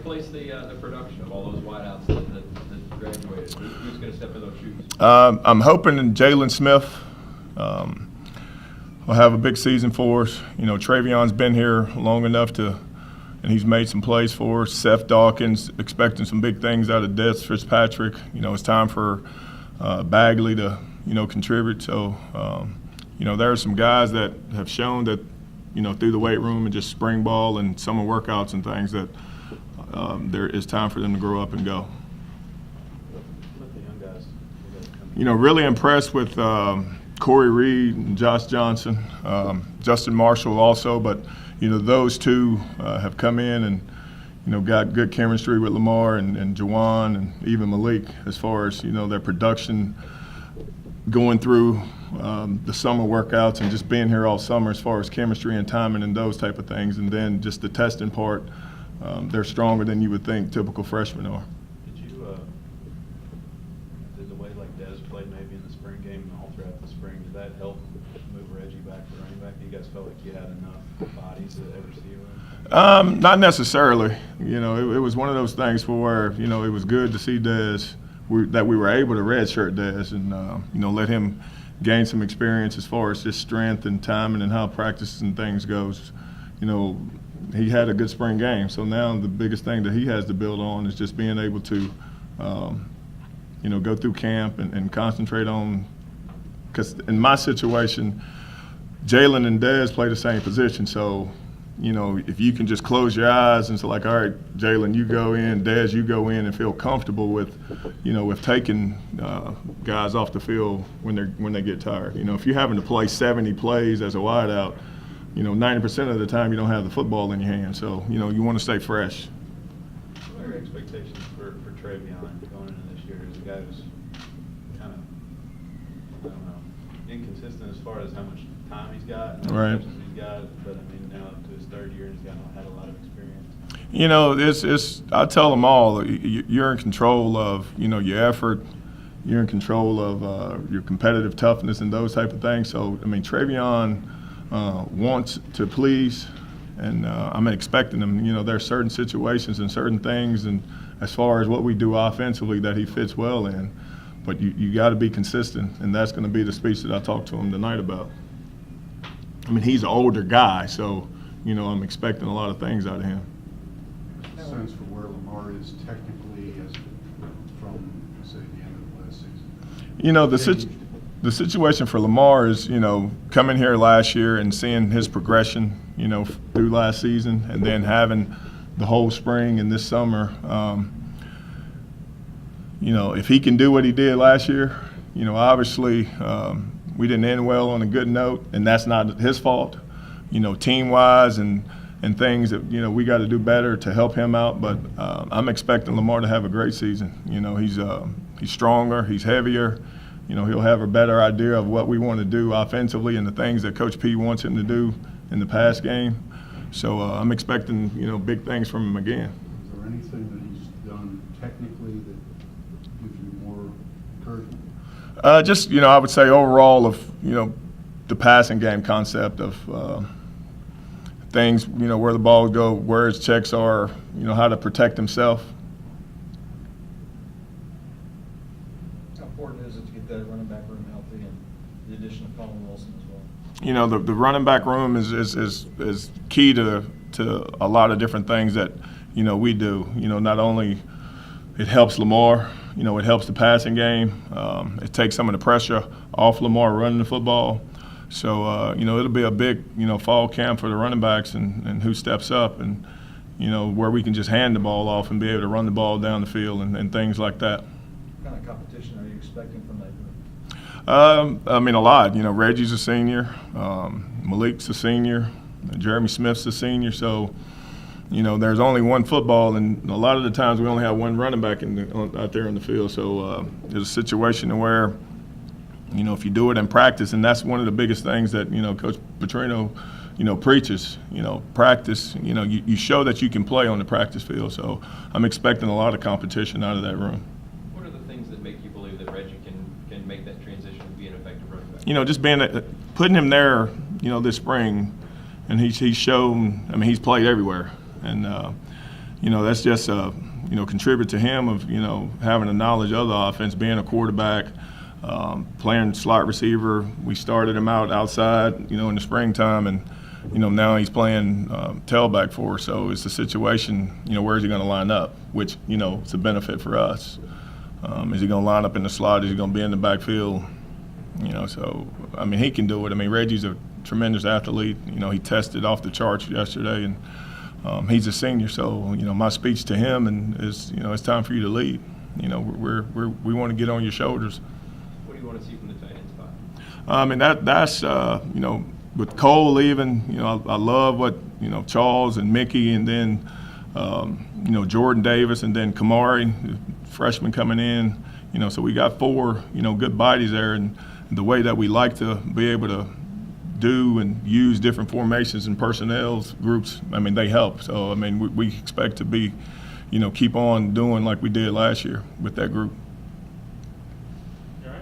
replace the production of all those wideouts that graduated? Who's going to step in those shoes? I'm hoping Jalen Smith will have a big season for us. You know, Travion's been here long enough and he's made some plays for us. Seth Dawkins, expecting some big things out of Des Fitzpatrick. You know, it's time for Bagley to, contribute. So, there are some guys that have shown that, through the weight room and just spring ball and summer workouts and things that there is time for them to grow up and go. Really impressed with Corey Reed and Josh Johnson, Justin Marshall also, but those two have come in and got good chemistry with Lamar and Juwan and even Malik as far as their production going through the summer workouts and just being here all summer as far as chemistry and timing and those type of things, and then just the testing part, they're stronger than you would think typical freshmen are. Did the way like Des played maybe in the spring game and all throughout the spring, did that help move Reggie back to running back? Do you guys felt like you had enough bodies to ever see him? Not necessarily. It was one of those things where, it was good to see Des, that we were able to redshirt Des and, let him gain some experience as far as just strength and timing and how practices and things goes. He had a good spring game. So now the biggest thing that he has to build on is just being able to, go through camp and concentrate on, because in my situation, Jalen and Des play the same position. So, if you can just close your eyes and say like, all right, Jalen, you go in, Des, you go in, and feel comfortable with, with taking guys off the field when they get tired. If you're having to play 70 plays as a wideout, 90% of the time you don't have the football in your hand. So, you want to stay fresh. What are your expectations for Travion going into this year? As a guy who's kind of, inconsistent as far as how much time he's got and how much he's got, but now up to his third year, he's had a lot of experience. I tell them all, you're in control of, your effort, you're in control of your competitive toughness and those type of things. So, Travion wants to please, and I'm expecting him. There are certain situations and certain things, and as far as what we do offensively that he fits well in, but you got to be consistent, and that's going to be the speech that I talked to him tonight about. He's an older guy, so, I'm expecting a lot of things out of him. Sense for where Lamar is technically from, say, the end of last season? The situation for Lamar is, coming here last year and seeing his progression, through last season, and then having the whole spring and this summer. If he can do what he did last year, obviously we didn't end well on a good note, and that's not his fault. Team-wise and things that, we got to do better to help him out. But I'm expecting Lamar to have a great season. He's stronger, he's heavier. He'll have a better idea of what we want to do offensively and the things that Coach P wants him to do in the pass game. So I'm expecting, big things from him again. Is there anything that he's done technically that gives you more encouragement? I would say overall of, the passing game concept of things, where the balls go, where his checks are, how to protect himself. How important is it to get that running back room healthy and the addition of Colin Wilson as well? The running back room is key to a lot of different things that, we do. Not only it helps Lamar, it helps the passing game. It takes some of the pressure off Lamar running the football. So, it'll be a big, fall camp for the running backs and who steps up and, where we can just hand the ball off and be able to run the ball down the field and things like that. What kind of competition are you expecting from that group? A lot. Reggie's a senior, Malik's a senior, Jeremy Smith's a senior. So, there's only one football, and a lot of the times we only have one running back out there in the field. So there's a situation where, if you do it in practice, and that's one of the biggest things that, Coach Petrino, preaches, practice, you show that you can play on the practice field. So I'm expecting a lot of competition out of that room. What are the things that make you believe that Reggie can make that transition and be an effective running back? Just putting him there, this spring, and he's shown, he's played everywhere. And, that's just contribute to him of having a knowledge of the offense, being a quarterback, playing slot receiver. We started him out outside, in the springtime, and now he's playing tailback for us. So it's a situation, where is he going to line up, which it's a benefit for us. Is he going to line up in the slot? Is he going to be in the backfield? So he can do it. Reggie's a tremendous athlete. He tested off the charts yesterday, and he's a senior. So my speech to him is it's time for you to lead. We want to get on your shoulders. What do you want to see from the tight end spot? That's with Cole leaving, I love what Charles and Mickey, and then Jordan Davis, and then Kamari, freshman coming in. So we got 4 good bodies there, and the way that we like to be able to do and use different formations and personnel groups, they help. So we expect to be, keep on doing like we did last year with that group. All right.